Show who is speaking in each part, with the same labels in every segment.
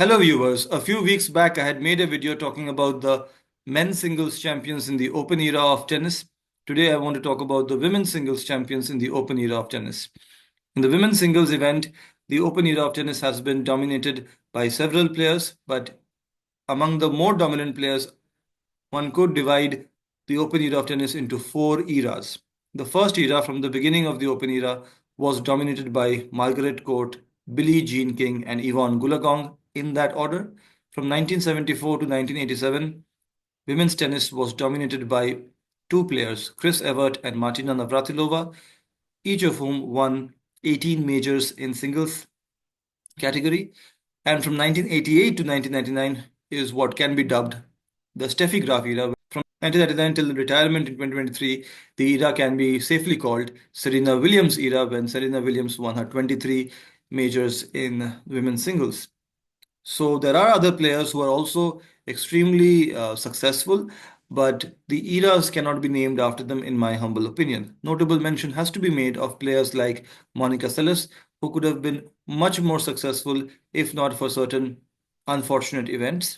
Speaker 1: Hello viewers, a few weeks back I had made a video talking about the men's singles champions in the open era of tennis. Today I want to talk about the women's singles champions in the open era of tennis. In the women's singles event, the open era of tennis has been dominated by several players, but among the more dominant players, one could divide the open era of tennis into four eras. The first era, from the beginning of the open era, was dominated by Margaret Court, Billie Jean King, and Yvonne Goolagong in that order. From 1974 to 1987, women's tennis was dominated by two players, Chris Evert and Martina Navratilova, each of whom won 18 majors in singles category. And from 1988 to 1999 is what can be dubbed the Steffi Graf era. From 1999 till retirement in 2023, the era can be safely called Serena Williams era when Serena Williams won her 23 majors in women's singles. So there are other players who are also extremely successful, but the eras cannot be named after them, in my humble opinion. Notable mention has to be made of players like Monica Seles, who could have been much more successful if not for certain unfortunate events.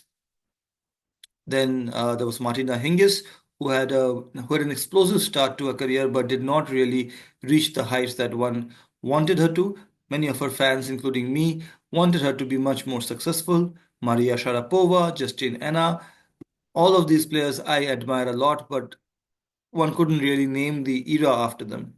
Speaker 1: Then there was Martina Hingis, who had an explosive start to her career, but did not really reach the heights that one wanted her to. Many of her fans, including me, wanted her to be much more successful. Maria Sharapova, Justine Anna, all of these players I admire a lot, but one couldn't really name the era after them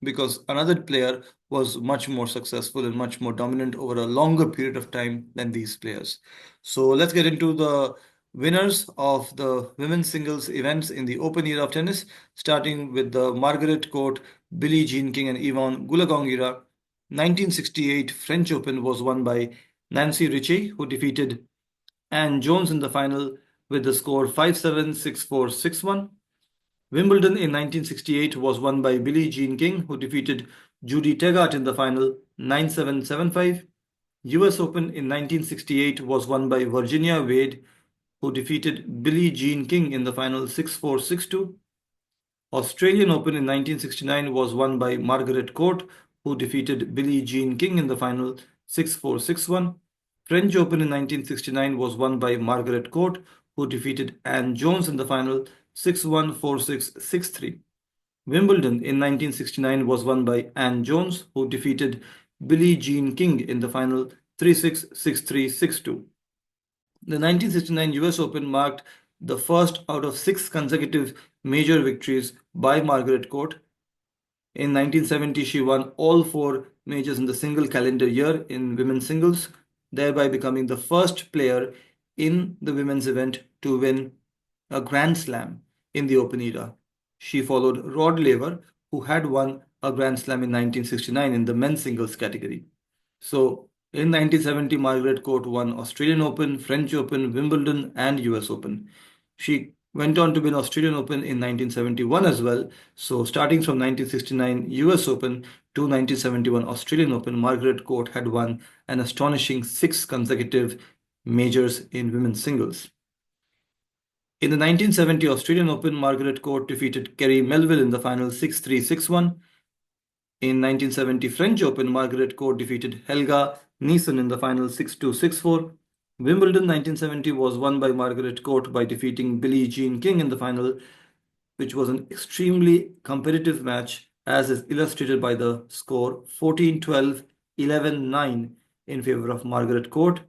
Speaker 1: because another player was much more successful and much more dominant over a longer period of time than these players. So let's get into the winners of the women's singles events in the open era of tennis, starting with the Margaret Court, Billie Jean King, and Yvonne Goolagong era. 1968 French Open was won by Nancy Richey, who defeated Anne Jones in the final with the score 5-7, 6-4, 6-1. Wimbledon in 1968 was won by Billie Jean King, who defeated Judy Tegart in the final 9-7, 7-5. US Open in 1968 was won by Virginia Wade, who defeated Billie Jean King in the final 6-4, 6-2. Australian Open in 1969 was won by Margaret Court, who defeated Billie Jean King in the final 6-4, 6-1. French Open in 1969 was won by Margaret Court, who defeated Anne Jones in the final 6-1, 4-6, 6-3. Wimbledon in 1969 was won by Anne Jones, who defeated Billie Jean King in the final 3-6, 6-3, 6-2. The 1969 US Open marked the first out of 6 consecutive major victories by Margaret Court. In 1970, she won all 4 majors in the single calendar year in women's singles, thereby becoming the first player in the women's event to win a Grand Slam in the Open era. She followed Rod Laver, who had won a Grand Slam in 1969 in the men's singles category. So in 1970, Margaret Court won Australian Open, French Open, Wimbledon, and US Open. She went on to win Australian Open in 1971 as well. So starting from 1969 US Open to 1971 Australian Open, Margaret Court had won an astonishing 6 consecutive majors in women's singles. In the 1970 Australian Open, Margaret Court defeated Kerry Melville in the final 6-3, 6-1. In 1970 French Open, Margaret Court defeated Helga Nielsen in the final 6-2, 6-4. Wimbledon 1970 was won by Margaret Court by defeating Billie Jean King in the final, which was an extremely competitive match, as is illustrated by the score 14-12, 11-9 in favor of Margaret Court.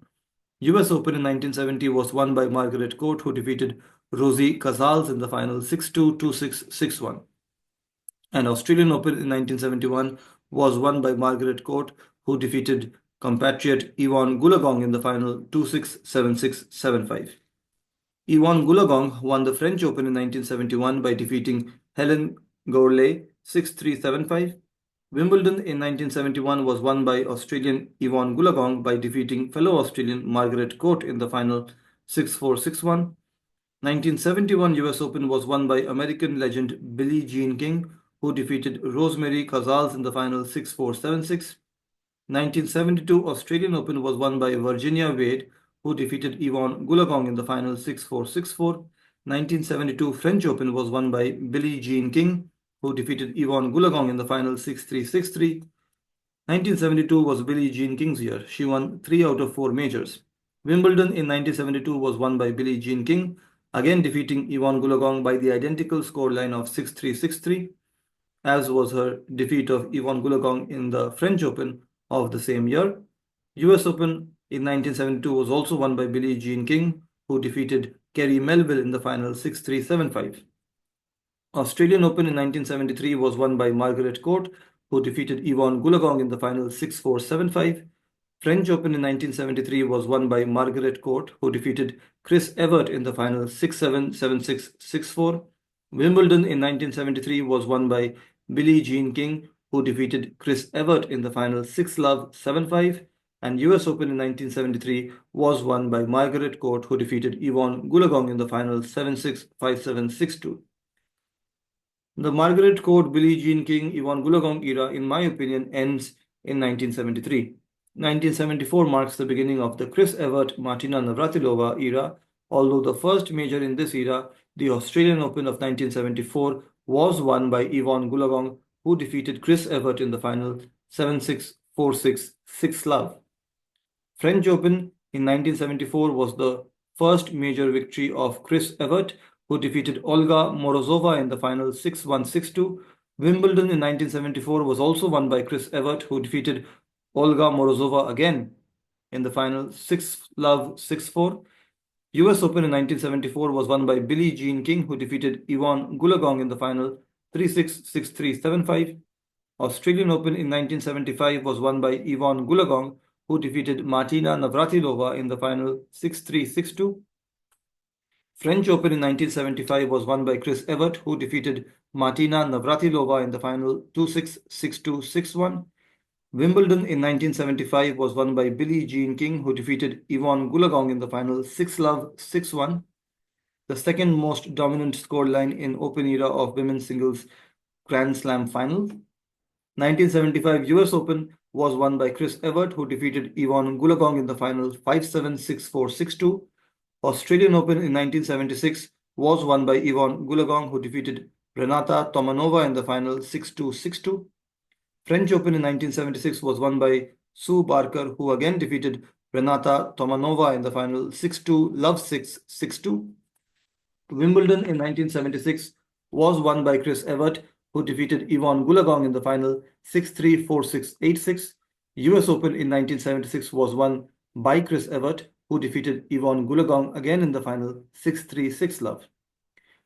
Speaker 1: US Open in 1970 was won by Margaret Court, who defeated Rosie Casals in the final 6-2, 2-6, 6-1. And Australian Open in 1971 was won by Margaret Court, who defeated compatriot Yvonne Goolagong in the final 2-6, 7-6, 7-5. Yvonne Goolagong won the French Open in 1971 by defeating Helen Gourlay 6-3, 7-5. Wimbledon in 1971 was won by Australian Yvonne Goolagong by defeating fellow Australian Margaret Court in the final 6-4, 6-1. 1971 US Open was won by American legend Billie Jean King, who defeated Rosemary Casals in the final 6-4, 7-6. 1972 Australian Open was won by Virginia Wade, who defeated Yvonne Goolagong in the final 6-4, 6-4. 1972 French Open was won by Billie Jean King, who defeated Yvonne Goolagong in the final 6-3, 6-3. 1972 was Billie Jean King's year. She won 3 out of 4 majors. Wimbledon in 1972 was won by Billie Jean King, again defeating Yvonne Goolagong by the identical scoreline of 6-3, 6-3, as was her defeat of Yvonne Goolagong in the French Open of the same year. US Open in 1972 was also won by Billie Jean King, who defeated Kerry Melville in the final 6-3, 7-5. Australian Open in 1973 was won by Margaret Court, who defeated Yvonne Goolagong in the final 6-4, 7-5. French Open in 1973 was won by Margaret Court, who defeated Chris Evert in the final 6-7, 7-6, 6-4. Wimbledon in 1973 was won by Billie Jean King, who defeated Chris Evert in the final 6-love, 7-5. And US Open in 1973 was won by Margaret Court, who defeated Yvonne Goolagong in the final 7-6, 5-7, 6-2. The Margaret Court, Billie Jean King, Yvonne Goolagong era, in my opinion, ends in 1973. 1974 marks the beginning of the Chris Evert, Martina Navratilova era, although the first major in this era, the Australian Open of 1974, was won by Yvonne Goolagong, who defeated Chris Evert in the final 7-6, 4-6, 6-love. French Open in 1974 was the first major victory of Chris Evert, who defeated Olga Morozova in the final 6-1, 6-2. Wimbledon in 1974 was also won by Chris Evert, who defeated Olga Morozova again in the final 6-love, 6-4. US Open in 1974 was won by Billie Jean King, who defeated Yvonne Goolagong in the final 3-6, 6-3, 7-5. Australian Open in 1975 was won by Yvonne Goolagong, who defeated Martina Navratilova in the final 6-3, 6-2. French Open in 1975 was won by Chris Evert, who defeated Martina Navratilova in the final 2-6, 6-2, 6-1. Wimbledon in 1975 was won by Billie Jean King, who defeated Yvonne Goolagong in the final 6-love, 6-1. The second most dominant scoreline in Open era of women's singles Grand Slam final. 1975 US Open was won by Chris Evert, who defeated Yvonne Goolagong in the final 5-7, 6-4, 6-2. Australian Open in 1976 was won by Yvonne Goolagong, who defeated Renata Tomanova in the final 6-2, 6-2. French Open in 1976 was won by Sue Barker, who again defeated Renata Tomanova in the final 6-2, love 6, 6-2. Wimbledon in 1976 was won by Chris Evert, who defeated Yvonne Goolagong in the final 6-3, 4-6, 8-6. US Open in 1976 was won by Chris Evert, who defeated Yvonne Goolagong again in the final 6-3, 6-love.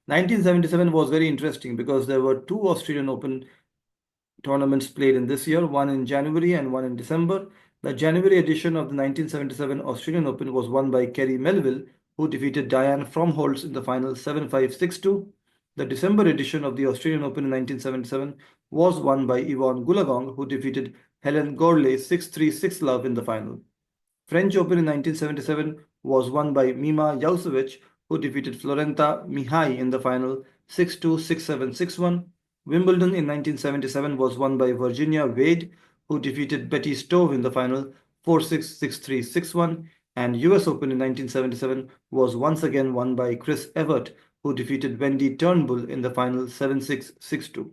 Speaker 1: 1977 was very interesting because there were two Australian Open tournaments played in this year, one in January and one in December. The January edition of the 1977 Australian Open was won by Kerry Melville, who defeated Diane Fromholtz in the final 7-5, 6-2. The December edition of the Australian Open in 1977 was won by Yvonne Goolagong, who defeated Helen Gorley 6-3, 6-love in the final. French Open in 1977 was won by Mima Jausevic, who defeated Florenta Mihai in the final 6-2, 6-7, 6-1. Wimbledon in 1977 was won by Virginia Wade, who defeated Betty Stove in the final 4-6, 6-3, 6-1. And US Open in 1977 was once again won by Chris Evert, who defeated Wendy Turnbull in the final 7-6, 6-2.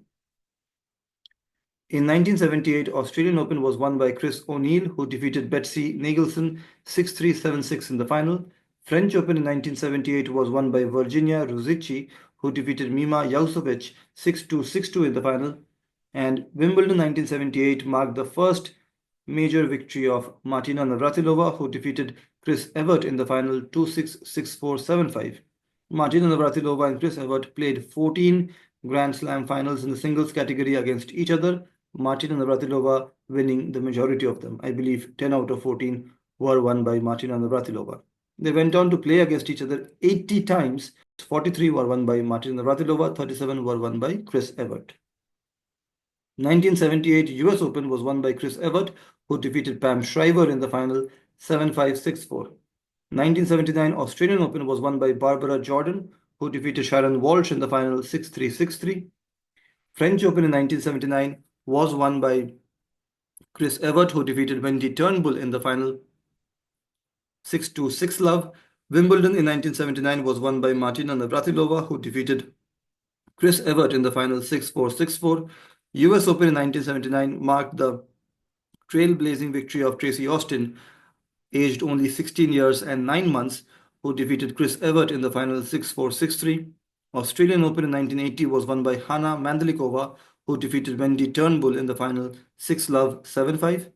Speaker 1: In 1978, Australian Open was won by Chris O'Neill, who defeated Betsy Nagelson 6-3, 7-6 in the final. French Open in 1978 was won by Virginia Ruzici, who defeated Mima Jausevic 6-2, 6-2 in the final. And Wimbledon 1978 marked the first major victory of Martina Navratilova, who defeated Chris Evert in the final 2-6, 6-4, 7-5. Martina Navratilova and Chris Evert played 14 Grand Slam finals in the singles category against each other, Martina Navratilova winning the majority of them. I believe 10 out of 14 were won by Martina Navratilova. They went on to play against each other 80 times. 43 were won by Martina Navratilova, 37 were won by Chris Evert. 1978 US Open was won by Chris Evert, who defeated Pam Shriver in the final 7-5, 6-4. 1979 Australian Open was won by Barbara Jordan, who defeated Sharon Walsh in the final 6-3, 6-3. French Open in 1979 was won by Chris Evert, who defeated Wendy Turnbull in the final 6-2, 6-love. Wimbledon in 1979 was won by Martina Navratilova, who defeated Chris Evert in the final 6-4, 6-4. US Open in 1979 marked the trailblazing victory of Tracy Austin aged only 16 years and 9 months, who defeated Chris Evert in the final 6-4, 6-3. Australian Open in 1980 was won by Hana Mandlikova, who defeated Wendy Turnbull in the final 6-love, 7-5.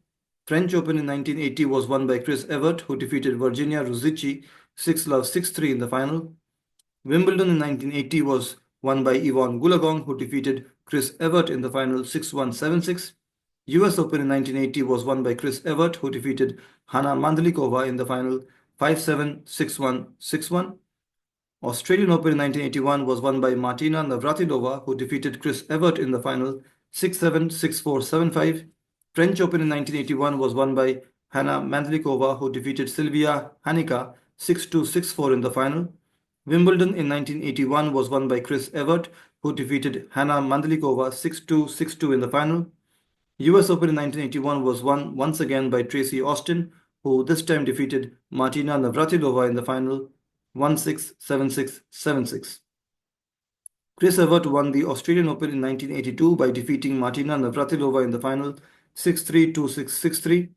Speaker 1: French Open in 1980 was won by Chris Evert, who defeated Virginia Ruzici 6-love, 6-3 in the final. Wimbledon in 1980 was won by Yvonne Goolagong, who defeated Chris Evert in the final 6-1, 7-6. US Open in 1980 was won by Chris Evert, who defeated Hana Mandlikova in the final 5-7, 6-1, 6-1. Australian Open in 1981 was won by Martina Navratilova, who defeated Chris Evert in the final 6-7, 6-4, 7-5. French Open in 1981 was won by Hana Mandlikova, who defeated Silvia Hanika 6-2, 6-4 in the final. Wimbledon in 1981 was won by Chris Evert, who defeated Hana Mandlikova 6-2, 6-2 in the final. US Open in 1981 was won once again by Tracy Austin, who this time defeated Martina Navratilova in the final 1-6, 7-6, 7-6. Chris Evert won the Australian Open in 1982 by defeating Martina Navratilova in the final 6-3, 2-6, 6-3.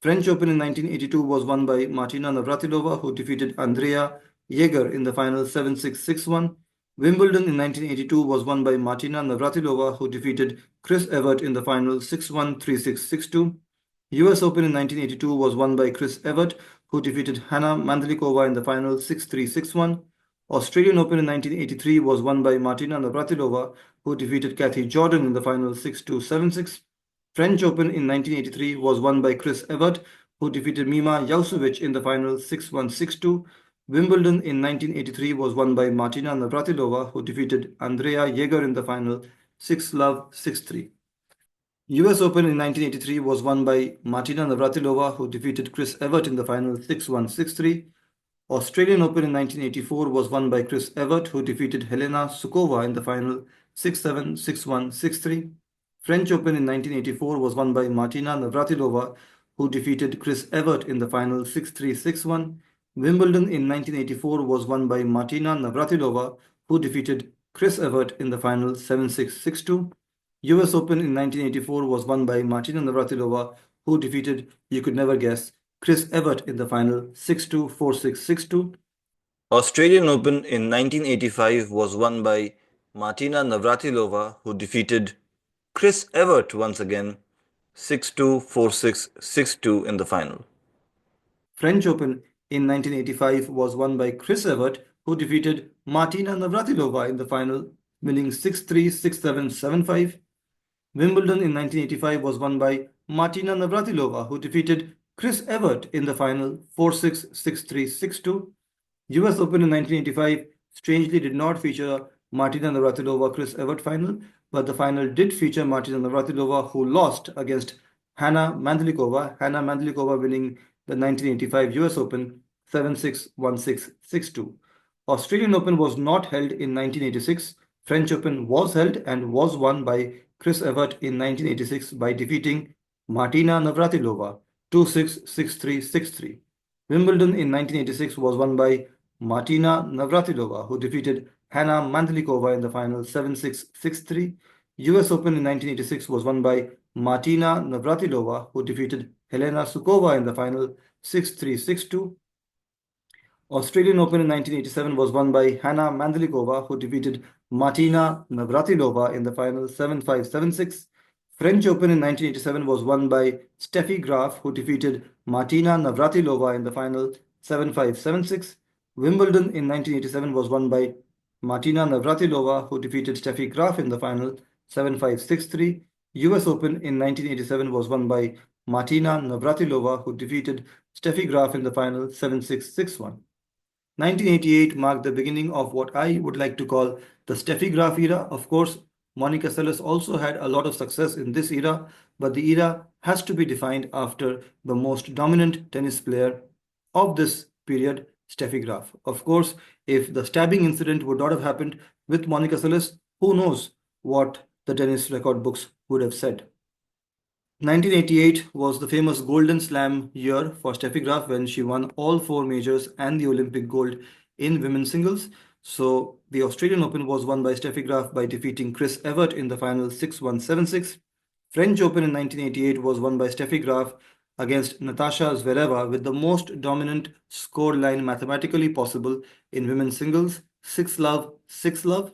Speaker 1: French Open in 1982 was won by Martina Navratilova, who defeated Andrea Jaeger in the final 7-6, 6-1. Wimbledon in 1982 was won by Martina Navratilova, who defeated Chris Evert in the final 6-1, 3-6, 6-2. US Open in 1982 was won by Chris Evert, who defeated Hana Mandlikova in the final 6-3, 6-1. Australian Open in 1983 was won by Martina Navratilova, who defeated Kathy Jordan in the final 6-2, 7-6. French Open in 1983 was won by Chris Evert, who defeated Mima Jausovic in the final 6-1, 6-2. Wimbledon in 1983 was won by Martina Navratilova, who defeated Andrea Jaeger in the final 6-love, 6-3. US Open in 1983 was won by Martina Navratilova, who defeated Chris Evert in the final 6-1, 6-3. Australian Open in 1984 was won by Chris Evert, who defeated Helena Sukova in the final 6-7, 6-1, 6-3. French Open in 1984 was won by Martina Navratilova, who defeated Chris Evert in the final 6-3, 6-1. Wimbledon in 1984 was won by Martina Navratilova, who defeated Chris Evert in the final 7-6, 6-2. US Open in 1984 was won by Martina Navratilova, who defeated, you could never guess, Chris Evert in the final 6-2, 4-6, 6-2.
Speaker 2: Australian Open in 1985 was won by Martina Navratilova, who defeated Chris Evert once again 6-2, 4-6, 6-2 in the final.
Speaker 1: French Open in 1985 was won by Chris Evert, who defeated Martina Navratilova in the final, winning 6-3, 6-7, 7-5. Wimbledon in 1985 was won by Martina Navratilova, who defeated Chris Evert in the final 4-6, 6-3, 6-2. US Open in 1985 strangely did not feature Martina Navratilova Chris Evert final, but the final did feature Martina Navratilova, who lost against Hana Mandlikova. Hana Mandlikova winning the 1985 US Open 7-6, 1-6, 6-2. Australian Open was not held in 1986. French Open was held and was won by Chris Evert in 1986 by defeating Martina Navratilova 2-6, 6-3, 6-3. Wimbledon in 1986 was won by Martina Navratilova, who defeated Hana Mandlikova in the final 7-6, 6-3. US Open in 1986 was won by Martina Navratilova, who defeated Helena Sukova in the final 6-3, 6-2. Australian Open in 1987 was won by Hana Mandlikova, who defeated Martina Navratilova in the final 7-5, 7-6. French Open in 1987 was won by Steffi Graf, who defeated Martina Navratilova in the final 7-5, 7-6. Wimbledon in 1987 was won by Martina Navratilova, who defeated Steffi Graf in the final 7-5, 6-3. US Open in 1987 was won by Martina Navratilova, who defeated Steffi Graf in the final 7-6, 6-1. 1988 marked the beginning of what I would like to call the Steffi Graf era. Of course, Monica Seles also had a lot of success in this era, but the era has to be defined after the most dominant tennis player of this period, Steffi Graf. Of course, if the stabbing incident would not have happened with Monica Seles, who knows what the tennis record books would have said. 1988 was the famous Golden Slam year for Steffi Graf when she won all four majors and the Olympic gold in women's singles. So the Australian Open was won by Steffi Graf by defeating Chris Evert in the final 6-1, 7-6. French Open in 1988 was won by Steffi Graf against Natasha Zvereva with the most dominant scoreline mathematically possible in women's singles, 6 love, 6 love.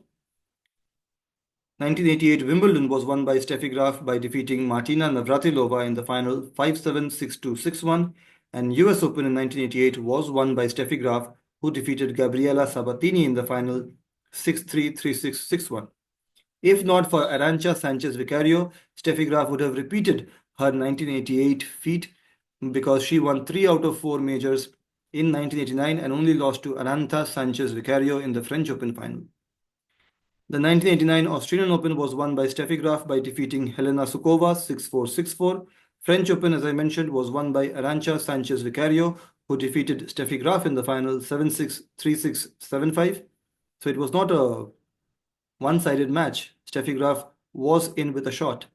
Speaker 1: 1988 Wimbledon was won by Steffi Graf by defeating Martina Navratilova in the final 5-7, 6-2, 6-1, and US Open in 1988 was won by Steffi Graf, who defeated Gabriela Sabatini in the final 6-3, 3-6, 6-1. If not for Arantxa Sanchez Vicario, Steffi Graf would have repeated her 1988 feat because she won 3 out of 4 majors in 1989 and only lost to Arantxa Sanchez Vicario in the French Open final. The 1989 Australian Open was won by Steffi Graf by defeating Helena Sukova 6-4, 6-4. French Open, as I mentioned, was won by Arantxa Sanchez Vicario, who defeated Steffi Graf in the final 7-6, 3-6, 7-5. So it was not a one-sided match. Steffi Graf was in with a shot.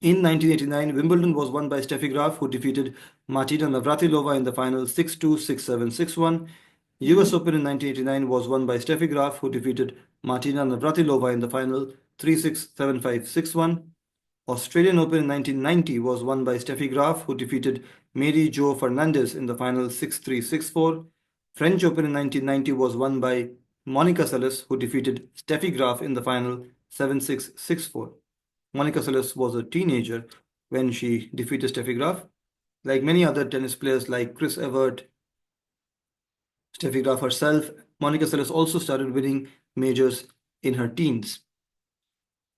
Speaker 1: In 1989, Wimbledon was won by Steffi Graf, who defeated Martina Navratilova in the final 6-2, 6-7, 6-1. US Open in 1989 was won by Steffi Graf, who defeated Martina Navratilova in the final 3-6, 7-5, 6-1. Australian Open in 1990 was won by Steffi Graf, who defeated Mary Jo Fernandez in the final 6-3, 6-4. French Open in 1990 was won by Monica Seles, who defeated Steffi Graf in the final 7-6, 6-4. Monica Seles was a teenager when she defeated Steffi Graf. Like many other tennis players like Chris Evert, Steffi Graf herself, Monica Seles also started winning majors in her teens.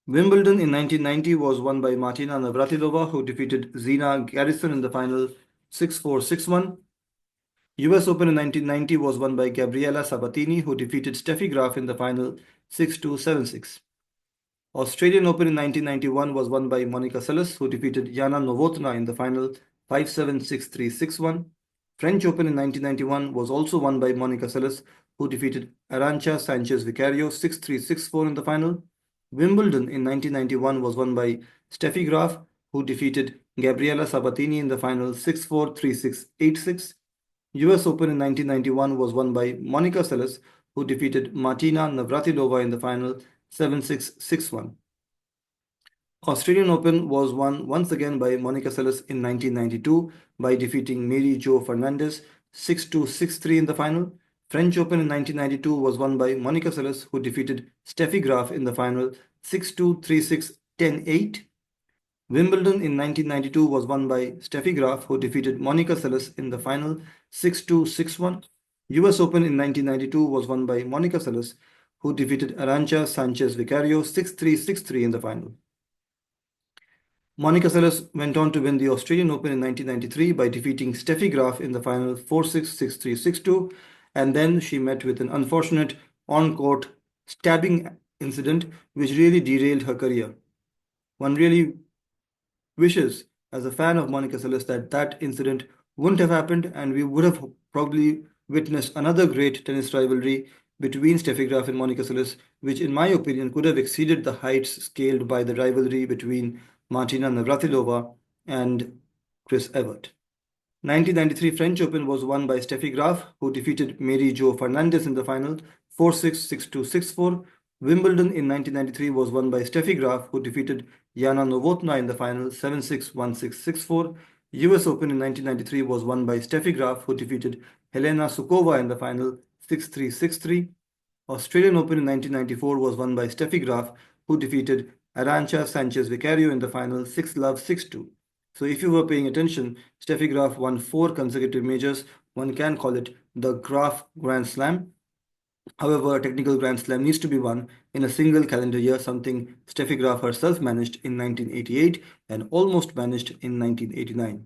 Speaker 1: Wimbledon in 1990 was won by Martina Navratilova, who defeated Zina Garrison in the final 6-4, 6-1. US Open in 1990 was won by Gabriela Sabatini, who defeated Steffi Graf in the final 6-2, 7-6. Australian Open in 1991 was won by Monica Seles, who defeated Jana Novotná in the final 5-7, 6-3, 6-1. French Open in 1991 was also won by Monica Seles, who defeated Arantxa Sanchez Vicario 6-3, 6-4 in the final. Wimbledon in 1991 was won by Steffi Graf, who defeated Gabriela Sabatini in the final 6-4, 3-6, 8-6. US Open in 1991 was won by Monica Seles, who defeated Martina Navratilova in the final 7-6, 6-1. Australian Open was won once again by Monica Seles in 1992 by defeating Mary Jo Fernandez 6-2, 6-3 in the final. French Open in 1992 was won by Monica Seles, who defeated Steffi Graf in the final 6-2, 3-6, 10-8. Wimbledon in 1992 was won by Steffi Graf, who defeated Monica Seles in the final 6-2, 6-1. US Open in 1992 was won by Monica Seles, who defeated Arantxa Sanchez Vicario 6-3, 6-3 in the final. Monica Seles went on to win the Australian Open in 1993 by defeating Steffi Graf in the final 4-6, 6-3, 6-2, and then she met with an unfortunate on-court stabbing incident which really derailed her career. One really wishes, as a fan of Monica Seles, that that incident wouldn't have happened and we would have probably witnessed another great tennis rivalry between Steffi Graf and Monica Seles, which in my opinion could have exceeded the heights scaled by the rivalry between Martina Navratilova and Chris Evert. 1993 French Open was won by Steffi Graf, who defeated Mary Jo Fernandez in the final 4-6, 6-2, 6-4. Wimbledon in 1993 was won by Steffi Graf, who defeated Jana Novotná in the final 7-6, 1-6, 6-4. US Open in 1993 was won by Steffi Graf, who defeated Helena Sukova in the final 6-3, 6-3. Australian Open in 1994 was won by Steffi Graf, who defeated Arantxa Sanchez Vicario in the final 6-love, 6-2. So if you were paying attention, Steffi Graf won 4 consecutive majors. One can call it the Graf Grand Slam. However, a technical Grand Slam needs to be won in a single calendar year, something Steffi Graf herself managed in 1988 and almost managed in 1989.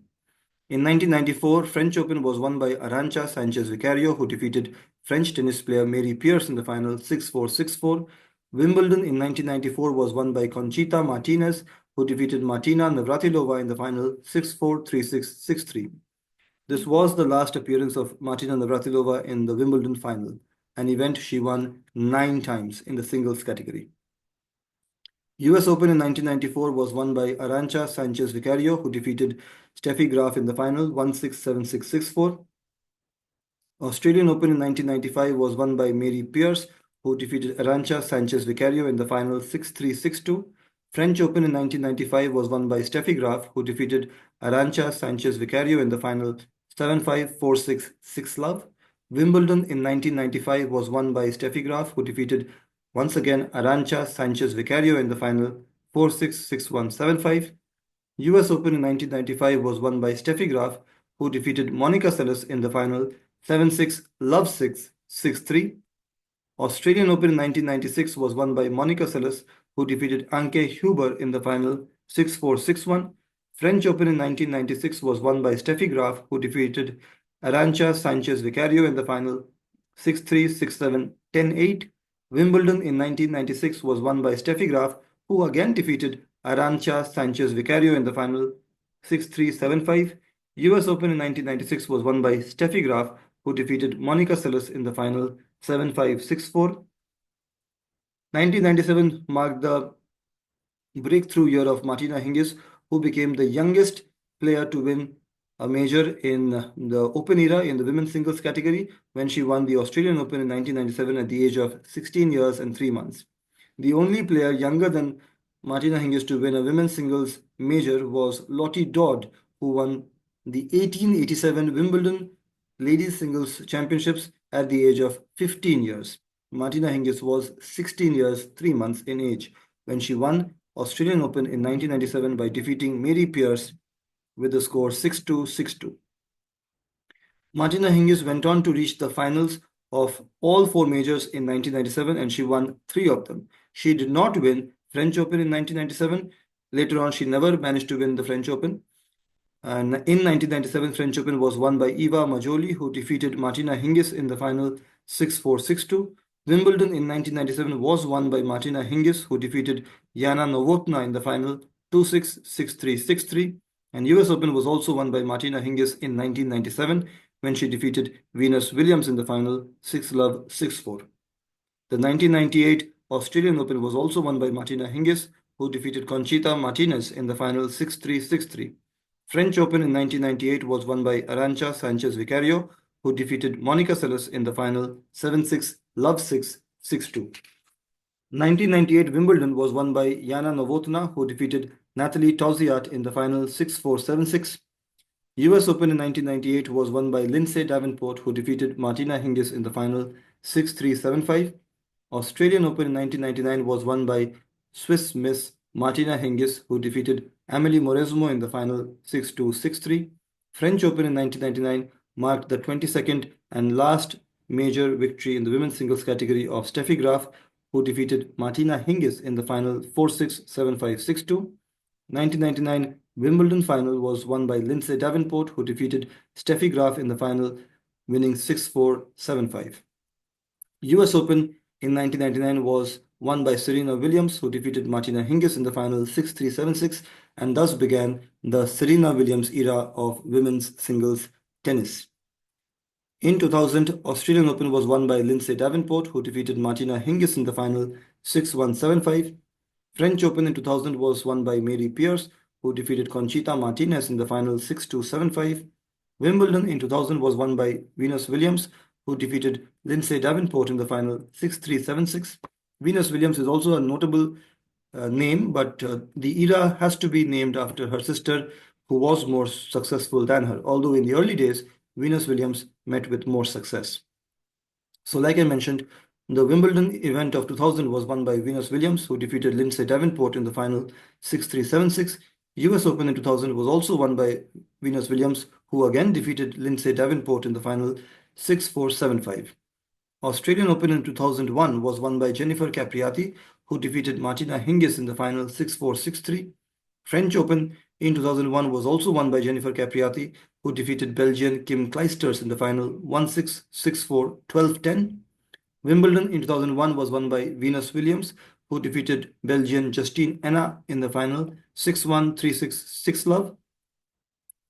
Speaker 1: In 1994, French Open was won by Arantxa Sanchez Vicario, who defeated French tennis player Mary Pierce in the final 6-4, 6-4. Wimbledon in 1994 was won by Conchita Martinez, who defeated Martina Navratilova in the final 6-4, 3-6, 6-3. This was the last appearance of Martina Navratilova in the Wimbledon final, an event she won 9 times in the singles category. US Open in 1994 was won by Arantxa Sanchez Vicario, who defeated Steffi Graf in the final 1-6, 7-6, 6-4. Australian Open in 1995 was won by Mary Pierce, who defeated Arantxa Sanchez Vicario in the final 6-3, 6-2. French Open in 1995 was won by Steffi Graf, who defeated Arantxa Sanchez Vicario in the final 7-5, 4-6, 6-love. Wimbledon in 1995 was won by Steffi Graf, who defeated once again Arantxa Sanchez Vicario in the final 4-6, 6-1, 7-5. US Open in 1995 was won by Steffi Graf, who defeated Monica Seles in the final 7-6, love 6, 6-3. Australian Open in 1996 was won by Monica Seles, who defeated Anke Huber in the final 6-4, 6-1. French Open in 1996 was won by Steffi Graf, who defeated Arantxa Sanchez Vicario in the final 6-3, 6-7, 10-8. Wimbledon in 1996 was won by Steffi Graf, who again defeated Arantxa Sanchez Vicario in the final 6-3, 7-5. US Open in 1996 was won by Steffi Graf, who defeated Monica Seles in the final 7-5, 6-4. 1997 marked the breakthrough year of Martina Hingis, who became the youngest player to win a major in the Open era in the women's singles category when she won the Australian Open in 1997 at the age of 16 years and 3 months. The only player younger than Martina Hingis to win a women's singles major was Lottie Dodd, who won the 1887 Wimbledon Ladies Singles Championships at the age of 15 years. Martina Hingis was 16 years, 3 months in age when she won Australian Open in 1997 by defeating Mary Pierce with the score 6-2, 6-2. Martina Hingis went on to reach the finals of all 4 majors in 1997 and she won 3 of them. She did not win French Open in 1997. Later on, she never managed to win the French Open. And in 1997, French Open was won by Eva Majoli, who defeated Martina Hingis in the final 6-4, 6-2. Wimbledon in 1997 was won by Martina Hingis, who defeated Jana Novotná in the final 2-6, 6-3, 6-3. And US Open was also won by Martina Hingis in 1997 when she defeated Venus Williams in the final 6-love, 6-4. The 1998 Australian Open was also won by Martina Hingis, who defeated Conchita Martinez in the final 6-3, 6-3. French Open in 1998 was won by Arantxa Sanchez Vicario, who defeated Monica Seles in the final 7-6, love 6, 6-2. 1998 Wimbledon was won by Jana Novotná, who defeated Natalie Tauziat in the final 6-4, 7-6. US Open in 1998 was won by Lindsay Davenport, who defeated Martina Hingis in the final 6-3, 7-5. Australian Open in 1999 was won by Swiss Miss Martina Hingis, who defeated Amelie Mauresmo in the final 6-2, 6-3. French Open in 1999 marked the 22nd and last major victory in the women's singles category of Steffi Graf, who defeated Martina Hingis in the final 4-6, 7-5, 6-2. 1999 Wimbledon final was won by Lindsay Davenport, who defeated Steffi Graf in the final, winning 6-4, 7-5. US Open in 1999 was won by Serena Williams, who defeated Martina Hingis in the final 6-3, 7-6, and thus began the Serena Williams era of women's singles tennis. In 2000, Australian Open was won by Lindsay Davenport, who defeated Martina Hingis in the final 6-1, 7-5. French Open in 2000 was won by Mary Pierce, who defeated Conchita Martinez in the final 6-2, 7-5. Wimbledon in 2000 was won by Venus Williams, who defeated Lindsay Davenport in the final 6-3, 7-6. Venus Williams is also a notable name, but the era has to be named after her sister, who was more successful than her, although in the early days, Venus Williams met with more success. So like I mentioned, the Wimbledon event of 2000 was won by Venus Williams, who defeated Lindsay Davenport in the final 6-3, 7-6. US Open in 2000 was also won by Venus Williams, who again defeated Lindsay Davenport in the final 6-4, 7-5. Australian Open in 2001 was won by Jennifer Capriati, who defeated Martina Hingis in the final 6-4, 6-3. French Open in 2001 was also won by Jennifer Capriati, who defeated Belgian Kim Clijsters in the final 1-6, 6-4, 12-10. Wimbledon in 2001 was won by Venus Williams, who defeated Belgian Justine Henin in the final 6-1, 3-6, 6-love.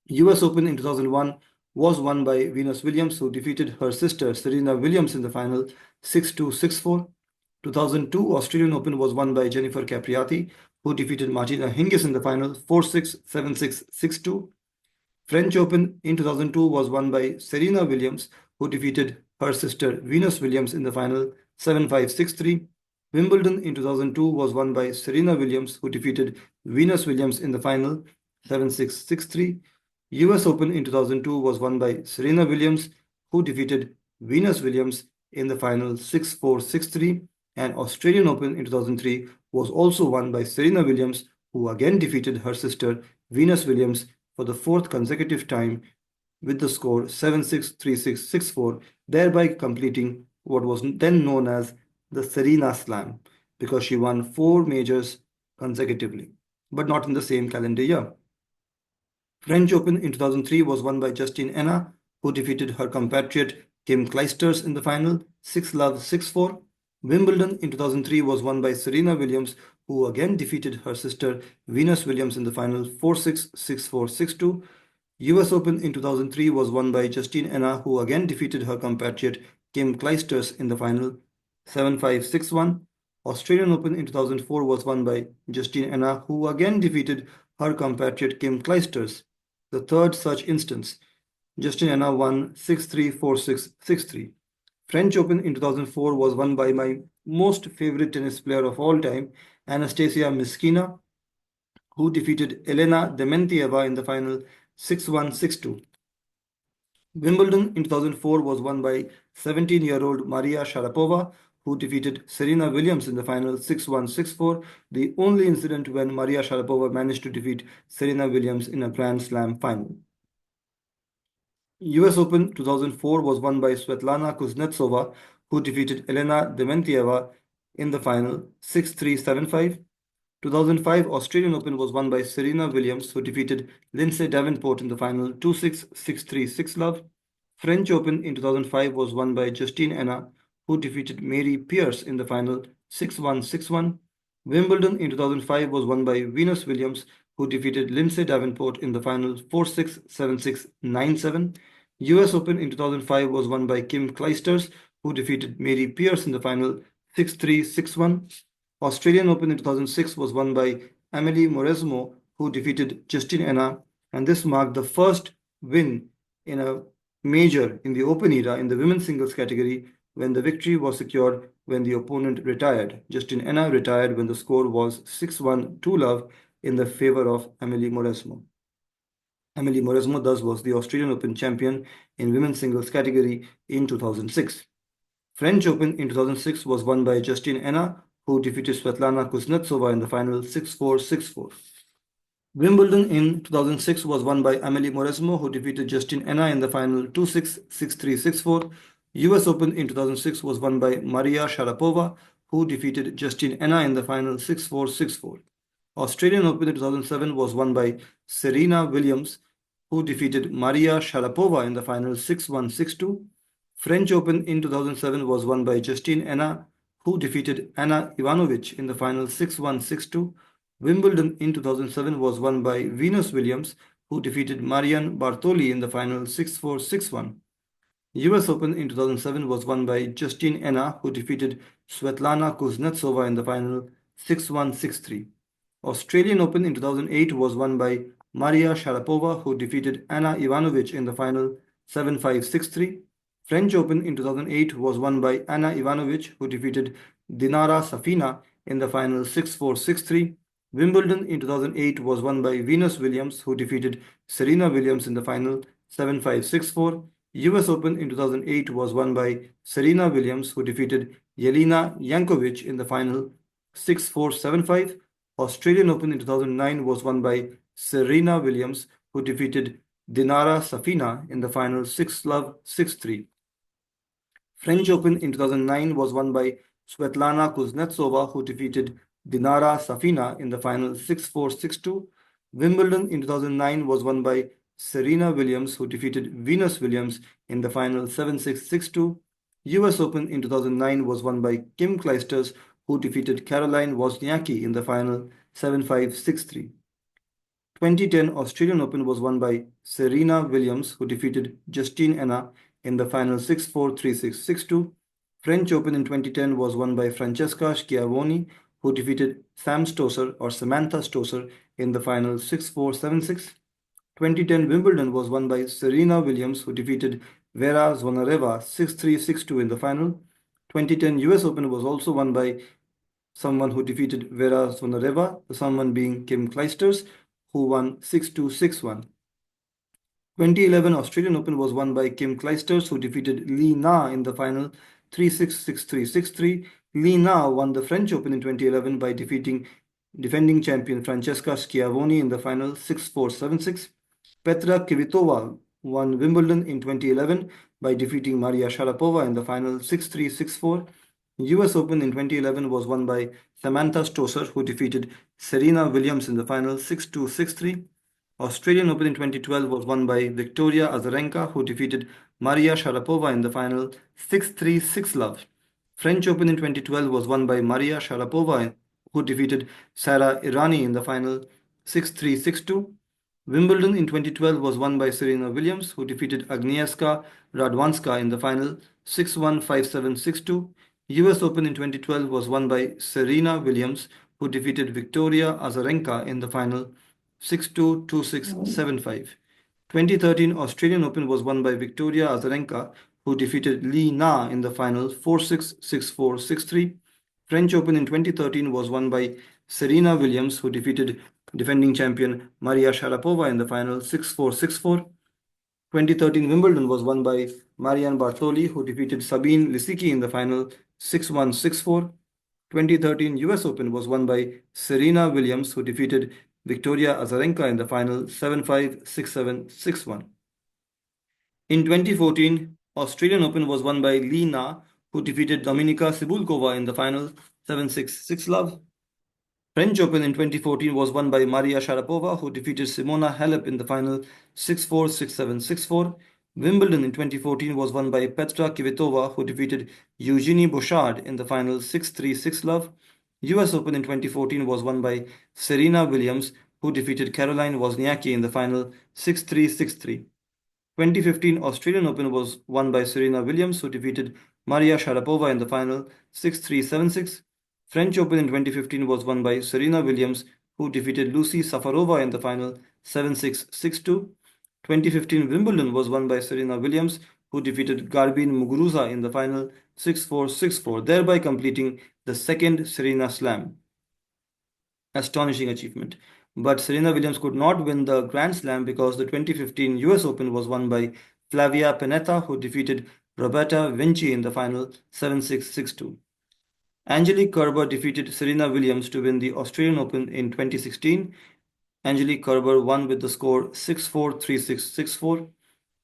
Speaker 1: US Open in 2001 was won by Venus Williams, who defeated her sister Serena Williams in the final 6-2, 6-4. 2002 Australian Open was won by Jennifer Capriati, who defeated Martina Hingis in the final 4-6, 7-6, 6-2. French Open in 2002 was won by Serena Williams, who defeated her sister Venus Williams in the final 7-5, 6-3. Wimbledon in 2002 was won by Serena Williams, who defeated Venus Williams in the final 7-6, 6-3. US Open in 2002 was won by Serena Williams, who defeated Venus Williams in the final 6-4, 6-3. And Australian Open in 2003 was also won by Serena Williams, who again defeated her sister Venus Williams for the fourth consecutive time with the score 7-6, 3-6, 6-4, thereby completing what was then known as the Serena Slam, because she won four majors consecutively, but not in the same calendar year. French Open in 2003 was won by Justine Henin, who defeated her compatriot Kim Clijsters in the final 6-love, 6-4. Wimbledon in 2003 was won by Serena Williams, who again defeated her sister Venus Williams in the final 4-6, 6-4, 6-2. US Open in 2003 was won by Justine Henin, who again defeated her compatriot Kim Clijsters in the final 7-5, 6-1. Australian Open in 2004 was won by Justine Henin, who again defeated her compatriot Kim Clijsters, the third such instance. Justine Henin won 6-3, 4-6, 6-3. French Open in 2004 was won by my most favorite tennis player of all time, Anastasia Miskina, who defeated Elena Dementieva in the final 6-1, 6-2. Wimbledon in 2004 was won by 17-year-old Maria Sharapova, who defeated Serena Williams in the final 6-1, 6-4, the only incident when Maria Sharapova managed to defeat Serena Williams in a Grand Slam final. US Open 2004 was won by Svetlana Kuznetsova, who defeated Elena Dementieva in the final 6-3, 7-5. 2005 Australian Open was won by Serena Williams, who defeated Lindsay Davenport in the final 2-6, 6-3, 6-love. French Open in 2005 was won by Justine Henin, who defeated Mary Pierce in the final 6-1, 6-1. Wimbledon in 2005 was won by Venus Williams, who defeated Lindsay Davenport in the final 4-6, 7-6, 9-7. US Open in 2005 was won by Kim Clijsters, who defeated Mary Pierce in the final 6-3, 6-1. Australian Open in 2006 was won by Amelie Mauresmo, who defeated Justine Henin, and this marked the first win in a major in the Open era in the women's singles category, when the victory was secured when the opponent retired. Justine Henin retired when the score was 6-1, 2-love in the favor of Amelie Mauresmo. Amelie Mauresmo thus was the Australian Open champion in women's singles category in 2006. French Open in 2006 was won by Justine Henin, who defeated Svetlana Kuznetsova in the final 6-4, 6-4. Wimbledon in 2006 was won by Amelie Mauresmo, who defeated Justine Henin in the final 2-6, 6-3, 6-4. US Open in 2006 was won by Maria Sharapova, who defeated Justine Henin in the final 6-4, 6-4. Australian Open in 2007 was won by Serena Williams, who defeated Maria Sharapova in the final 6-1, 6-2. French Open in 2007 was won by Justine Henin, who defeated Anna Ivanovic in the final 6-1, 6-2. Wimbledon in 2007 was won by Venus Williams, who defeated Marianne Bartoli in the final 6-4, 6-1. US Open in 2007 was won by Justine Henin, who defeated Svetlana Kuznetsova in the final 6-1, 6-3. Australian Open in 2008 was won by Maria Sharapova, who defeated Anna Ivanovic in the final 7-5, 6-3. French Open in 2008 was won by Anna Ivanovic, who defeated Dinara Safina in the final 6-4, 6-3. Wimbledon in 2008 was won by Venus Williams, who defeated Serena Williams in the final 7-5, 6-4. US Open in 2008 was won by Serena Williams, who defeated Yelena Jankovic in the final 6-4, 7-5. Australian Open in 2009 was won by Serena Williams, who defeated Dinara Safina in the final 6-love, 6-3. French Open in 2009 was won by Svetlana Kuznetsova, who defeated Dinara Safina in the final 6-4, 6-2. Wimbledon in 2009 was won by Serena Williams, who defeated Venus Williams in the final 7-6, 6-2. US Open in 2009 was won by Kim Clijsters, who defeated Caroline Wozniacki in the final 7-5, 6-3. 2010 Australian Open was won by Serena Williams, who defeated Justine Henin in the final 6-4, 3-6, 6-2. French Open in 2010 was won by Francesca Schiavoni, who defeated Sam Stosur or Samantha Stosur in the final 6-4, 7-6. 2010 Wimbledon was won by Serena Williams, who defeated Vera Zvonareva 6-3, 6-2 in the final. 2010 US Open was also won by someone who defeated Vera Zvonareva, the someone being Kim Clijsters, who won 6-2, 6-1. 2011 Australian Open was won by Kim Clijsters, who defeated Li Na in the final 3-6, 6-3, 6-3. Li Na won the French Open in 2011 by defeating defending champion Francesca Schiavone in the final 6-4, 7-6. Petra Kvitova won Wimbledon in 2011 by defeating Maria Sharapova in the final 6-3, 6-4. US Open in 2011 was won by Samantha Stosur, who defeated Serena Williams in the final 6-2, 6-3. Australian Open in 2012 was won by Victoria Azarenka, who defeated Maria Sharapova in the final 6-3, 6-love. French Open in 2012 was won by Maria Sharapova, who defeated Sara Irani in the final 6-3, 6-2. Wimbledon in 2012 was won by Serena Williams, who defeated Agnieszka Radwanska in the final 6-1, 5-7, 6-2. US Open in 2012 was won by Serena Williams, who defeated Victoria Azarenka in the final 6-2, 2-6, 7-5. 2013 Australian Open was won by Victoria Azarenka, who defeated Li Na in the final 4-6, 6-4, 6-3. French Open in 2013 was won by Serena Williams, who defeated defending champion Maria Sharapova in the final 6-4, 6-4. 2013 Wimbledon was won by Marianne Bartoli, who defeated Sabine Lisicki in the final 6-1, 6-4. 2013 US Open was won by Serena Williams, who defeated Victoria Azarenka in the final 7-5, 6-7, 6-1. In 2014, Australian Open was won by Li Na, who defeated Dominika Cibulkova in the final 7-6, 6-love. French Open in 2014 was won by Maria Sharapova, who defeated Simona Halep in the final 6-4, 6-7, 6-4. Wimbledon in 2014 was won by Petra Kvitova, who defeated Eugenie Bouchard in the final 6-3, 6-love. US Open in 2014 was won by Serena Williams, who defeated Caroline Wozniacki in the final 6-3, 6-3. 2015 Australian Open was won by Serena Williams, who defeated Maria Sharapova in the final 6-3, 7-6. French Open in 2015 was won by Serena Williams, who defeated Lucy Safarova in the final 7-6, 6-2. 2015 Wimbledon was won by Serena Williams, who defeated Garbine Muguruza in the final 6-4, 6-4, thereby completing the second Serena Slam. Astonishing achievement. But Serena Williams could not win the Grand Slam because the 2015 US Open was won by Flavia Pennetta, who defeated Roberta Vinci in the final 7-6, 6-2. Angelique Kerber defeated Serena Williams to win the Australian Open in 2016. Angelique Kerber won with the score 6-4, 3-6, 6-4.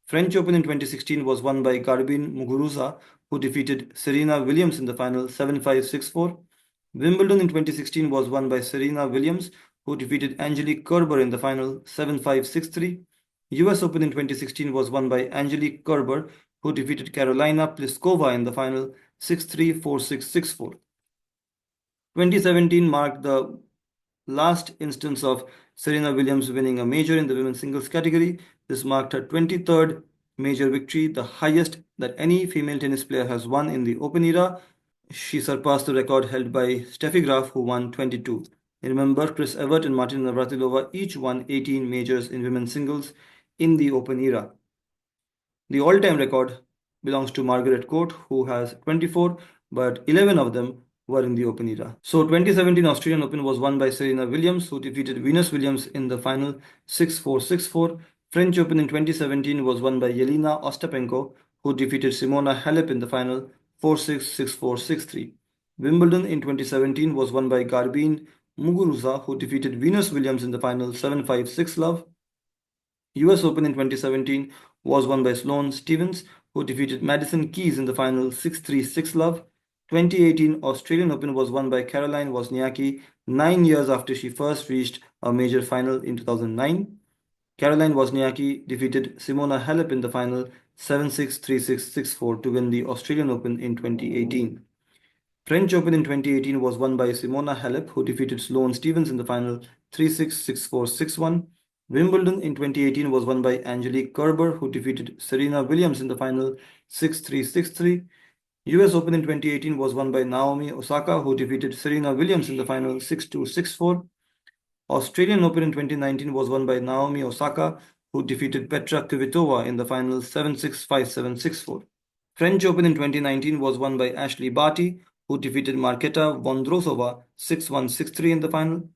Speaker 1: French Open in 2016 was won by Garbine Muguruza, who defeated Serena Williams in the final 7-5, 6-4. Wimbledon in 2016 was won by Serena Williams, who defeated Angelique Kerber in the final 7-5, 6-3. US Open in 2016 was won by Angelique Kerber, who defeated Carolina Pliskova in the final 6-3, 4-6, 6-4. 2017 marked the last instance of Serena Williams winning a major in the women's singles category. This marked her 23rd major victory, the highest that any female tennis player has won in the Open era. She surpassed the record held by Steffi Graf, who won 22. Remember, Chris Evert and Martina Navratilova each won 18 majors in women's singles in the Open era. The all-time record belongs to Margaret Court, who has 24, but 11 of them were in the Open era. So 2017 Australian Open was won by Serena Williams, who defeated Venus Williams in the final 6-4, 6-4. French Open in 2017 was won by Yelena Ostapenko, who defeated Simona Halep in the final 4-6, 6-4, 6-3. Wimbledon in 2017 was won by Garbine Muguruza, who defeated Venus Williams in the final 7-5, 6-love. US Open in 2017 was won by Sloane Stephens, who defeated Madison Keys in the final 6-3, 6-love. 2018 Australian Open was won by Caroline Wozniacki 9 years after she first reached a major final in 2009. Caroline Wozniacki defeated Simona Halep in the final 7-6, 3-6, 6-4 to win the Australian Open in 2018. French Open in 2018 was won by Simona Halep, who defeated Sloane Stephens in the final 3-6, 6-4, 6-1. Wimbledon in 2018 was won by Angelique Kerber, who defeated Serena Williams in the final 6-3, 6-3. US Open in 2018 was won by Naomi Osaka, who defeated Serena Williams in the final 6-2, 6-4. Australian Open in 2019 was won by Naomi Osaka, who defeated Petra Kvitova in the final 7-6, 5-7, 6-4. French Open in 2019 was won by Ashley Barty, who defeated Marketa Vondrousova 6-1, 6-3 in the final.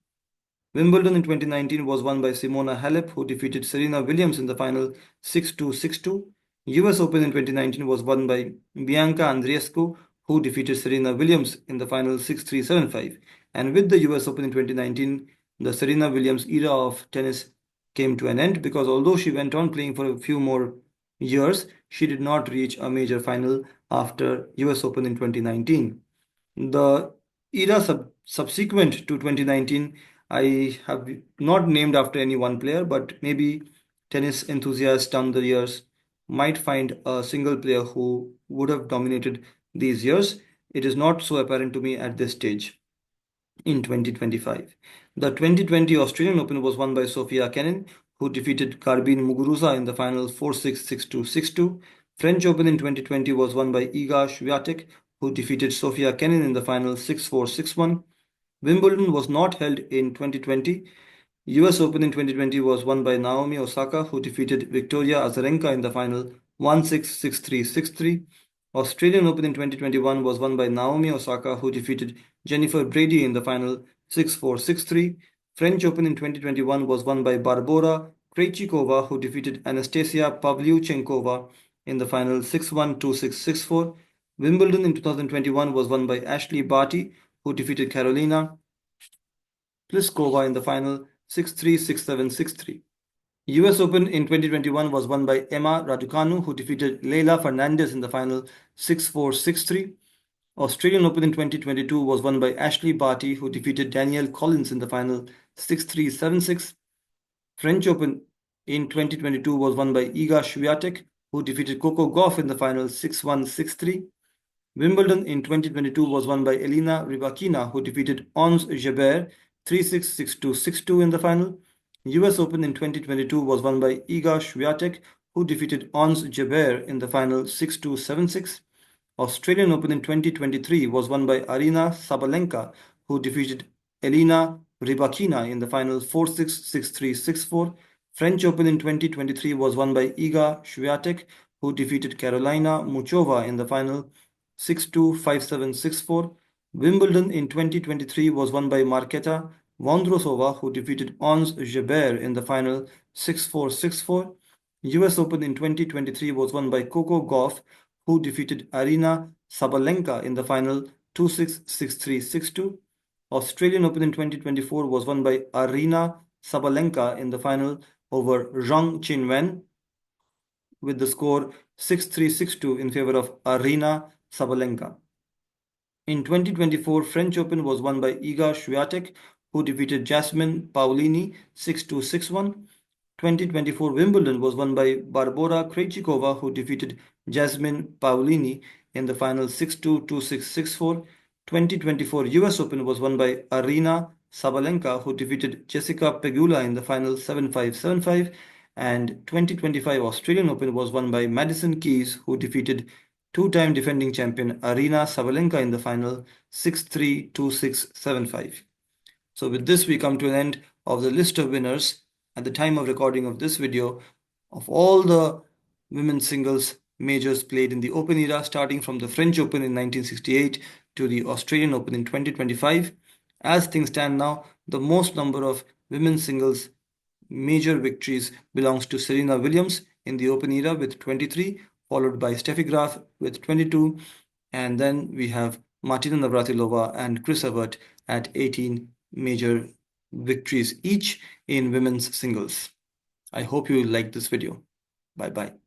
Speaker 1: Wimbledon in 2019 was won by Simona Halep, who defeated Serena Williams in the final 6-2, 6-2. US Open in 2019 was won by Bianca Andreescu, who defeated Serena Williams in the final 6-3, 7-5. And with the US Open in 2019, the Serena Williams era of tennis came to an end because although she went on playing for a few more years, she did not reach a major final after US Open in 2019. The era subsequent to 2019, I have not named after any one player, but maybe tennis enthusiasts down the years might find a single player who would have dominated these years. It is not so apparent to me at this stage in 2025. The 2020 Australian Open was won by Sofia Kenin, who defeated Garbine Muguruza in the final 4-6, 6-2, 6-2. French Open in 2020 was won by Iga Swiatek, who defeated Sofia Kenin in the final 6-4, 6-1. Wimbledon was not held in 2020. US Open in 2020 was won by Naomi Osaka, who defeated Victoria Azarenka in the final 1-6, 6-3, 6-3. Australian Open in 2021 was won by Naomi Osaka, who defeated Jennifer Brady in the final 6-4, 6-3. French Open in 2021 was won by Barbora Krejcikova, who defeated Anastasia Pavlyuchenkova in the final 6-1, 2-6, 6-4. Wimbledon in 2021 was won by Ashley Barty, who defeated Carolina Pliskova in the final 6-3, 6-7, 6-3. US Open in 2021 was won by Emma Raducanu, who defeated Leila Fernandez in the final 6-4, 6-3. Australian Open in 2022 was won by Ashley Barty, who defeated Danielle Collins in the final 6-3, 7-6. French Open in 2022 was won by Iga Swiatek, who defeated Coco Gauff in the final 6-1, 6-3. Wimbledon in 2022 was won by Elina Rybakina, who defeated Ons Jabeur 3-6, 6-2, 6-2 in the final. US Open in 2022 was won by Iga Swiatek, who defeated Ons Jabeur in the final 6-2, 7-6. Australian Open in 2023 was won by Arina Sabalenka, who defeated Elina Rybakina in the final 4-6, 6-3, 6-4. French Open in 2023 was won by Iga Swiatek, who defeated Carolina Muchova in the final 6-2, 5-7, 6-4. Wimbledon in 2023 was won by Marketa Vondrousova, who defeated Ons Jabeur in the final 6-4, 6-4. US Open in 2023 was won by Coco Gauff, who defeated Arina Sabalenka in the final 2-6, 6-3, 6-2. Australian Open in 2024 was won by Arina Sabalenka in the final over Zhang Qinwen with the score 6-3, 6-2 in favor of Arina Sabalenka. In 2024, French Open was won by Iga Swiatek, who defeated Jasmine Paolini 6-2, 6-1. 2024 Wimbledon was won by Barbora Krejcikova, who defeated Jasmine Paolini in the final 6-2, 2-6, 6-4. 2024 US Open was won by Arina Sabalenka, who defeated Jessica Pegula in the final 7-5, 7-5. And 2025 Australian Open was won by Madison Keys, who defeated two-time defending champion Arina Sabalenka in the final 6-3, 2-6, 7-5. So with this, we come to an end of the list of winners at the time of recording of this video of all the women's singles majors played in the Open era, starting from the French Open in 1968 to the Australian Open in 2025. As things stand now, the most number of women's singles major victories belongs to Serena Williams in the Open era with 23, followed by Steffi Graf with 22, and then we have Martina Navratilova and Chris Evert at 18 major victories each in women's singles. I hope you liked this video. Bye bye.